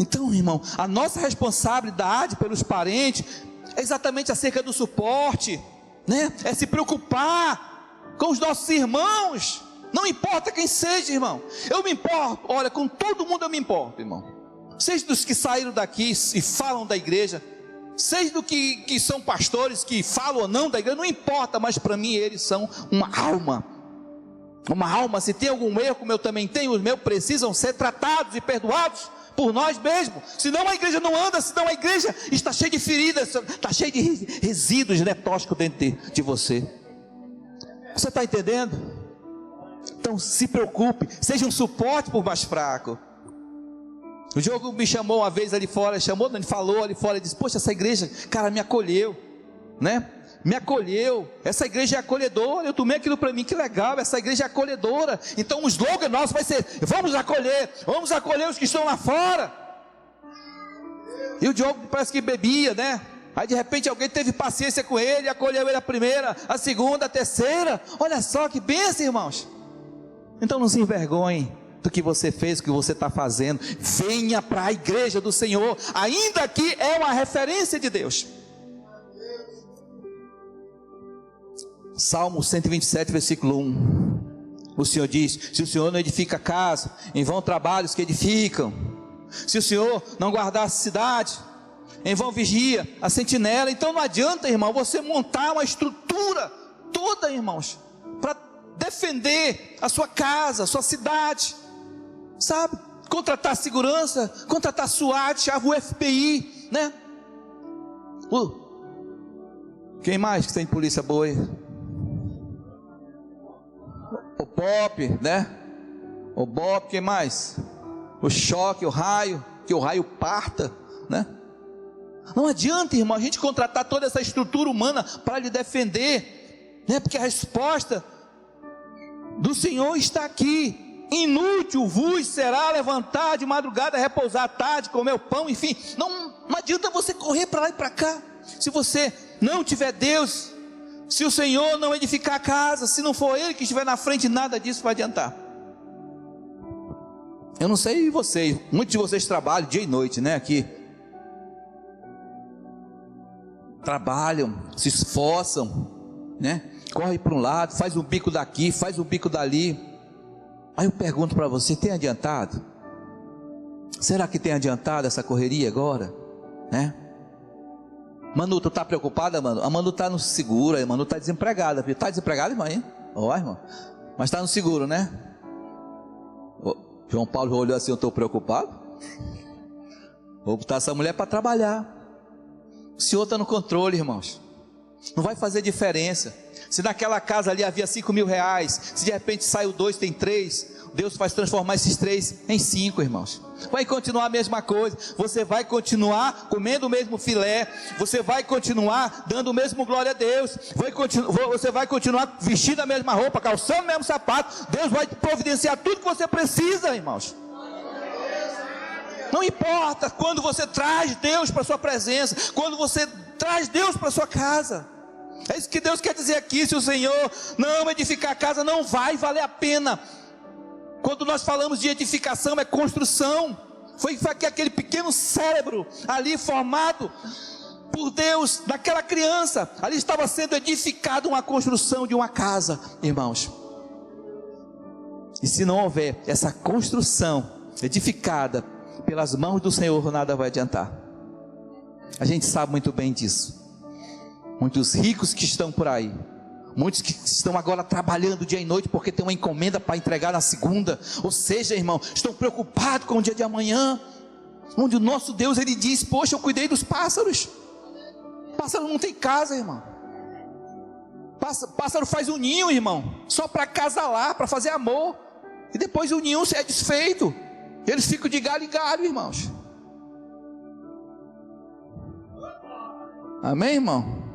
Então, irmão, a nossa responsabilidade pelos parentes é exatamente acerca do suporte, né? É se preocupar, com os nossos irmãos, não importa quem seja, irmão. Eu me importo, olha, com todo mundo eu me importo, irmão. Seja dos que saíram daqui e falam da igreja, seja do que são pastores que falam ou não da igreja, não importa, mas para mim eles são uma alma. Uma alma, se tem algum erro, como eu também tenho, os meus precisam ser tratados e perdoados por nós mesmos. Senão a igreja não anda, senão a igreja está cheia de feridas, está cheia de resíduos tóxicos dentro de você. Você está entendendo? Então se preocupe, seja um suporte para o mais fraco. O Diogo me chamou uma vez ali fora, ele falou ali fora, ele disse: poxa, essa igreja, cara, me acolheu, né? Me acolheu, essa igreja é acolhedora. Eu tomei aquilo para mim, que legal, essa igreja é acolhedora. Então o slogan nosso vai ser: vamos acolher os que estão lá fora. E o Diogo parece que bebia, né? Aí de repente alguém teve paciência com ele, acolheu ele a primeira, a segunda, a terceira. Olha só que bênção, irmãos. Então não se envergonhe do que você fez, do que você está fazendo. Venha para a igreja do Senhor, ainda que é uma referência de Deus. Salmo 127, versículo 1. O Senhor diz: se o Senhor não edifica a casa, em vão trabalhos que edificam. Se o Senhor não guardar a cidade, em vão vigia a sentinela. Então não adianta, irmão, você montar uma estrutura toda, irmãos, para defender a sua casa, a sua cidade, sabe? Contratar segurança, contratar SWAT, a UFPI, né? Quem mais que tem polícia boa aí? O BOP, né? O BOP, quem mais? O choque, o raio, que o raio parta, né? Não adianta, irmão, a gente contratar toda essa estrutura humana para lhe defender, né? Porque a resposta do Senhor está aqui. Inútil vos será levantar de madrugada, repousar à tarde, comer o pão, enfim. Não adianta você correr para lá e para cá, se você não tiver Deus. Se o Senhor não edificar a casa, se não for Ele que estiver na frente, nada disso vai adiantar. Eu não sei vocês, muitos de vocês trabalham dia e noite, né, aqui. Trabalham, se esforçam, né, corre para um lado, faz um bico daqui, faz um bico dali. Aí eu pergunto para você, tem adiantado? Será que tem adiantado essa correria agora, né? Manu, tu está preocupada, Manu? A Manu está no seguro, a Manu está desempregada. Está desempregada, irmã? Ó, irmão. Mas está no seguro, né? João Paulo olhou assim: eu estou preocupado. Vou botar essa mulher para trabalhar. O Senhor está no controle, irmãos. Não vai fazer diferença. Se naquela casa ali havia 5 mil reais, se de repente saiu 2, tem 3, Deus vai transformar esses 3 em 5, irmãos. Vai continuar a mesma coisa. Você vai continuar comendo o mesmo filé. Você vai continuar dando o mesmo glória a Deus. Você vai continuar vestindo a mesma roupa, calçando o mesmo sapato. Deus vai providenciar tudo que você precisa, irmãos. Não importa quando você traz Deus para a sua presença, quando você traz Deus para a sua casa. É isso que Deus quer dizer aqui. Se o Senhor não edificar a casa, não vai valer a pena. Quando nós falamos de edificação, é construção. Foi aquele pequeno cérebro ali formado por Deus, daquela criança. Ali estava sendo edificada uma construção de uma casa, irmãos. E se não houver essa construção edificada pelas mãos do Senhor, nada vai adiantar. A gente sabe muito bem disso. Muitos ricos que estão por aí, muitos que estão agora trabalhando dia e noite porque tem uma encomenda para entregar na segunda. Ou seja, irmão, estão preocupados com o dia de amanhã. Onde o nosso Deus, Ele diz: poxa, eu cuidei dos pássaros. Pássaro não tem casa, irmão. Pássaro faz um ninho, irmão, só para acasalar, para fazer amor. E depois o ninho é desfeito. Eles ficam de galho em galho, irmãos. Amém, irmão?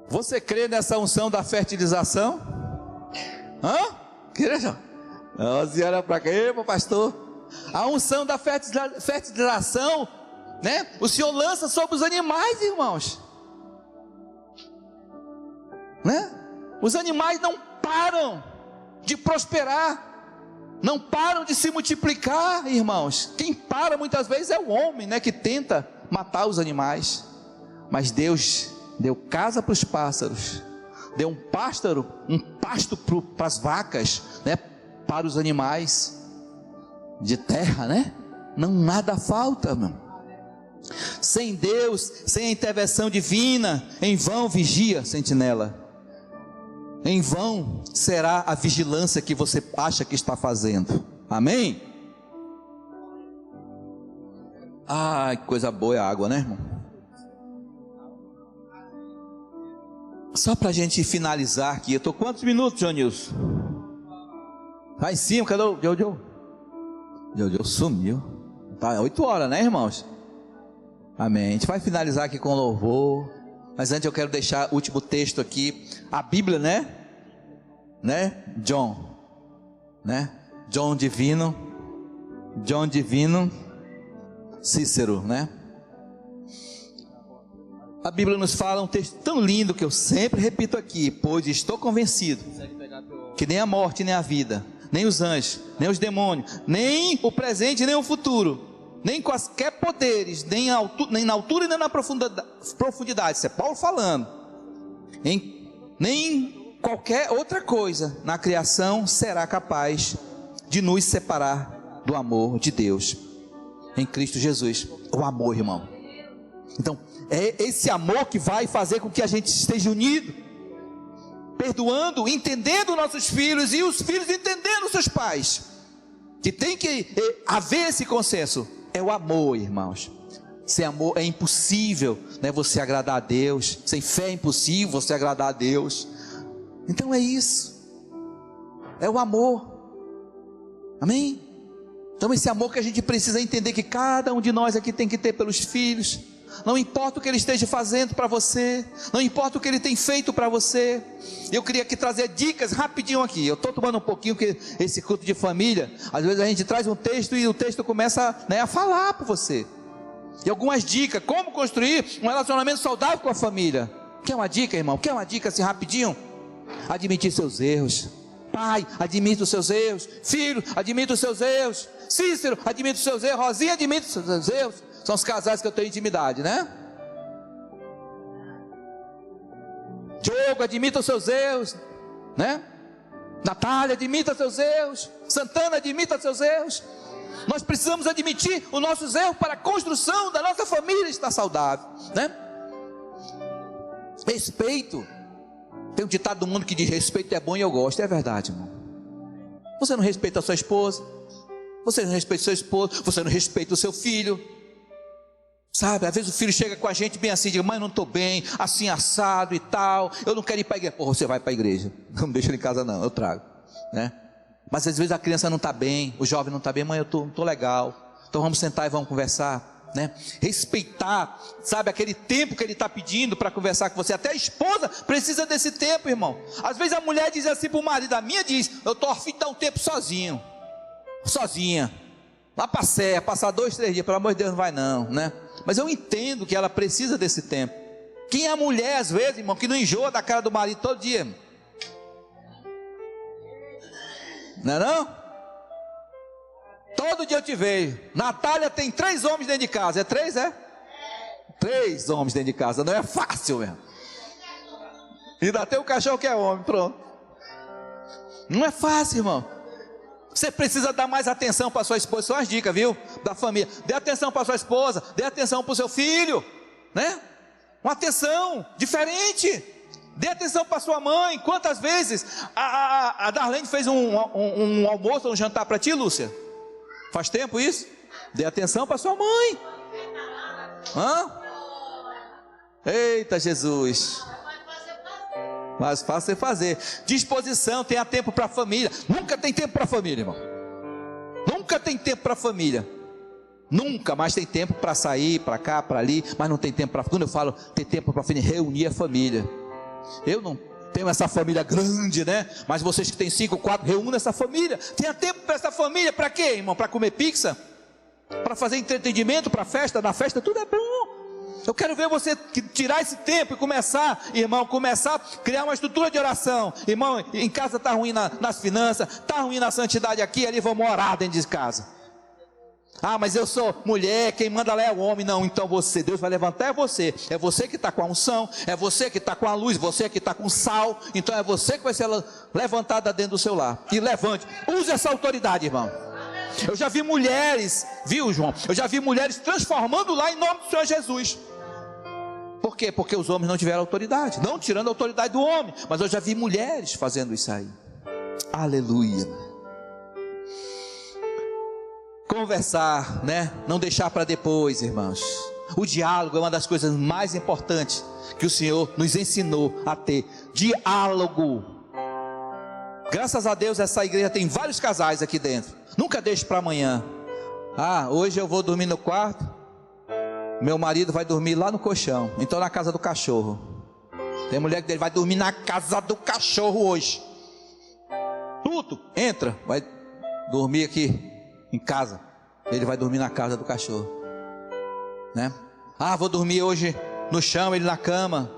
Você crê nessa unção da fertilização? Igreja? A senhora para cá, meu pastor. A unção da fertilização, né? O Senhor lança sobre os animais, irmãos, né? Os animais não param de prosperar, não param de se multiplicar, irmãos. Quem para muitas vezes é o homem, né? Que tenta matar os animais. Mas Deus deu casa para os pássaros, deu um pasto para as vacas, né? Para os animais de terra, né? Não nada falta, meu. Sem Deus, sem a intervenção divina, em vão vigia a sentinela. Em vão será a vigilância que você acha que está fazendo. Amém? Ai, que coisa boa é a água, né, irmão? Só para a gente finalizar aqui, eu estou quantos minutos, João Nilson? Lá em cima, cadê o Jojo? Jojo sumiu. Tá 8 horas, né, irmãos? Amém. A gente vai finalizar aqui com louvor. Mas antes eu quero deixar o último texto aqui. A Bíblia, né? John Divino. Cícero, né? A Bíblia nos fala um texto tão lindo que eu sempre repito aqui, pois estou convencido que nem a morte, nem a vida, nem os anjos, nem os demônios, nem o presente, nem o futuro, nem quaisquer poderes, nem na altura e nem na profundidade, isso é Paulo falando, nem qualquer outra coisa na criação será capaz de nos separar do amor de Deus em Cristo Jesus. O amor, irmão. Então, é esse amor que vai fazer com que a gente esteja unido, perdoando, entendendo nossos filhos e os filhos entendendo seus pais, que tem que haver esse consenso. É o amor, irmãos. Sem amor é impossível, né, você agradar a Deus. Sem fé é impossível você agradar a Deus. Então é isso, é o amor. Amém? Então esse amor que a gente precisa entender, que cada um de nós aqui tem que ter pelos filhos. Não importa o que ele esteja fazendo para você, não importa o que ele tem feito para você. Eu queria aqui trazer dicas rapidinho aqui. Eu estou tomando um pouquinho, porque esse culto de família, às vezes a gente traz um texto e o texto começa, né, a falar para você. E algumas dicas, como construir um relacionamento saudável com a família. Quer uma dica, irmão? Quer uma dica assim rapidinho? Admitir seus erros. Pai, admita os seus erros. Filho, admita os seus erros. Cícero, admita os seus erros. Rosinha, admita os seus erros. São os casais que eu tenho intimidade, né? Diogo, admita os seus erros, né? Natália, admita os seus erros. Santana, admita os seus erros. Nós precisamos admitir os nossos erros para a construção da nossa família estar saudável, né? Respeito. Tem um ditado do mundo que diz: respeito é bom e eu gosto. É verdade, irmão. Você não respeita a sua esposa, você não respeita o seu esposo, você não respeita o seu filho. Sabe, às vezes o filho chega com a gente bem assim, diz: mãe, não estou bem, assim assado e tal, eu não quero ir para a igreja. Porra, você vai para a igreja, não deixa ele em casa não, eu trago, né? Mas às vezes a criança não está bem, o jovem não está bem. Mãe, eu não estou legal, então vamos sentar e vamos conversar, né? Respeitar, sabe, aquele tempo que ele está pedindo para conversar com você. Até a esposa precisa desse tempo, irmão. Às vezes a mulher diz assim para o marido, a minha diz: eu estou a fim de dar um tempo sozinha, lá para a serra, passar 2, 3 dias, pelo amor de Deus, não vai não, né? Mas eu entendo que ela precisa desse tempo. Quem é a mulher, às vezes, irmão, que não enjoa da cara do marido todo dia, irmão? Não é não? Todo dia eu te vejo. Natália tem 3 homens dentro de casa. É 3, é? 3 homens dentro de casa. Não é fácil mesmo. E ainda tem o cachorro que é homem, pronto. Não é fácil, irmão. Você precisa dar mais atenção para sua esposa. São as dicas, viu? Da família. Dê atenção para sua esposa. Dê atenção para o seu filho, né? Uma atenção diferente. Dê atenção para sua mãe. Quantas vezes a Darlene fez um almoço, um jantar para ti, Lúcia? Faz tempo isso? Dê atenção para sua mãe. Hã? Eita Jesus. Mais fácil é fazer. Disposição, tenha tempo para a família. Nunca tem tempo para a família, irmão. Nunca tem tempo para a família. Nunca, mas tem tempo para sair, para cá, para ali. Mas não tem tempo para... Quando eu falo ter tempo para reunir a família. Eu não tenho essa família grande, né? Mas vocês que têm 5, 4, reúnam essa família. Tenha tempo para essa família. Para quê, irmão? Para comer pizza? Para fazer entretenimento? Para festa? Na festa tudo é bom. Eu quero ver você tirar esse tempo e começar, irmão, a criar uma estrutura de oração. Irmão, em casa está ruim nas finanças, está ruim na santidade aqui, ali vamos orar dentro de casa. Ah, mas eu sou mulher, quem manda lá é o homem. Não, então Deus vai levantar você. É você que está com a unção, é você que está com a luz, você que está com sal. Então é você que vai ser levantada dentro do seu lar. E levante, use essa autoridade, irmão. Eu já vi mulheres, viu, João? Eu já vi mulheres transformando lá em nome do Senhor Jesus. Por quê? Porque os homens não tiveram autoridade. Não tirando a autoridade do homem, mas eu já vi mulheres fazendo isso aí. Aleluia. Conversar, né? Não deixar para depois, irmãos. O diálogo é uma das coisas mais importantes que o Senhor nos ensinou a ter. Diálogo. Graças a Deus essa igreja tem vários casais aqui dentro. Nunca deixe para amanhã. Ah, hoje eu vou dormir no quarto. Meu marido vai dormir lá no colchão. Então na casa do cachorro. Tem mulher que vai dormir na casa do cachorro hoje. Tudo, entra, vai dormir aqui em casa. Ele vai dormir na casa do cachorro, né? Ah, vou dormir hoje no chão, ele na cama.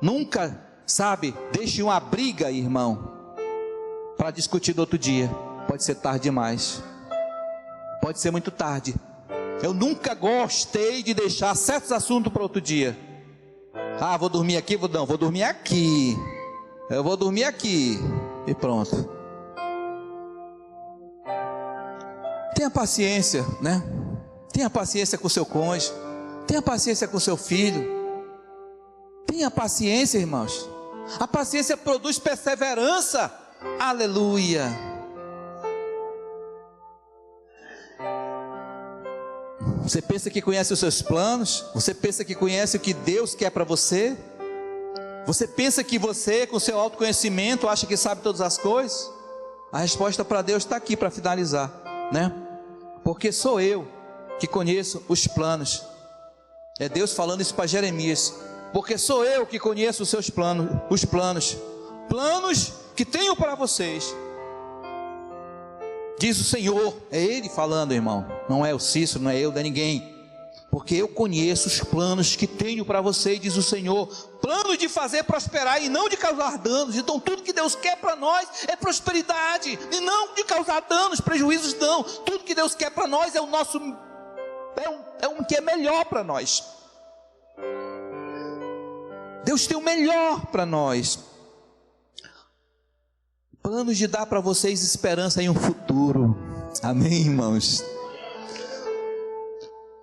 Nunca, sabe, deixe uma briga, irmão, para discutir no outro dia. Pode ser tarde demais. Pode ser muito tarde. Eu nunca gostei de deixar certos assuntos para outro dia. Ah, vou dormir aqui, vou dormir aqui. Eu vou dormir aqui. E pronto. Tenha paciência, né? Tenha paciência com o seu cônjuge. Tenha paciência com o seu filho. Tenha paciência, irmãos. A paciência produz perseverança. Aleluia. Você pensa que conhece os seus planos? Você pensa que conhece o que Deus quer para você? Você pensa que você, com seu autoconhecimento, acha que sabe todas as coisas? A resposta para Deus está aqui para finalizar, né? Porque sou eu que conheço os planos. É Deus falando isso para Jeremias. Porque sou eu que conheço os seus planos, os planos que tenho para vocês. Diz o Senhor, é Ele falando, irmão. Não é o Cícero, não é eu, não é ninguém. Porque eu conheço os planos que tenho para você, diz o Senhor. Plano de fazer prosperar e não de causar danos. Então tudo que Deus quer para nós é prosperidade. E não de causar danos, prejuízos não. Tudo que Deus quer para nós é o nosso... É um que é melhor para nós. Deus tem o melhor para nós. Planos de dar para vocês esperança em um futuro. Amém, irmãos?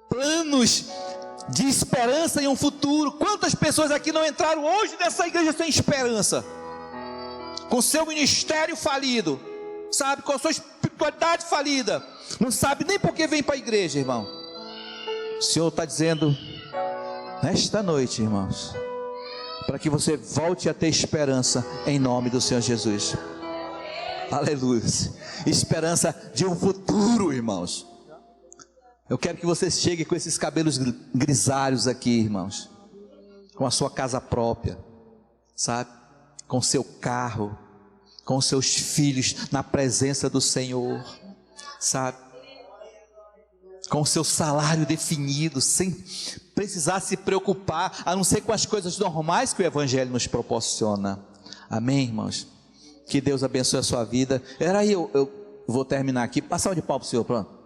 Planos de esperança em um futuro. Quantas pessoas aqui não entraram hoje nessa igreja sem esperança? Com seu ministério falido, sabe? Com a sua espiritualidade falida. Não sabe nem por que vem para a igreja, irmão. O Senhor está dizendo nesta noite, irmãos, para que você volte a ter esperança em nome do Senhor Jesus. Aleluia. Esperança de um futuro, irmãos. Eu quero que você chegue com esses cabelos grisalhos aqui, irmãos, com a sua casa própria, sabe? Com seu carro, com seus filhos na presença do Senhor, sabe? Com seu salário definido, sem precisar se preocupar, a não ser com as coisas normais que o Evangelho nos proporciona. Amém, irmãos? Que Deus abençoe a sua vida. Era aí, eu vou terminar aqui. Passar de pau para o Senhor, pronto.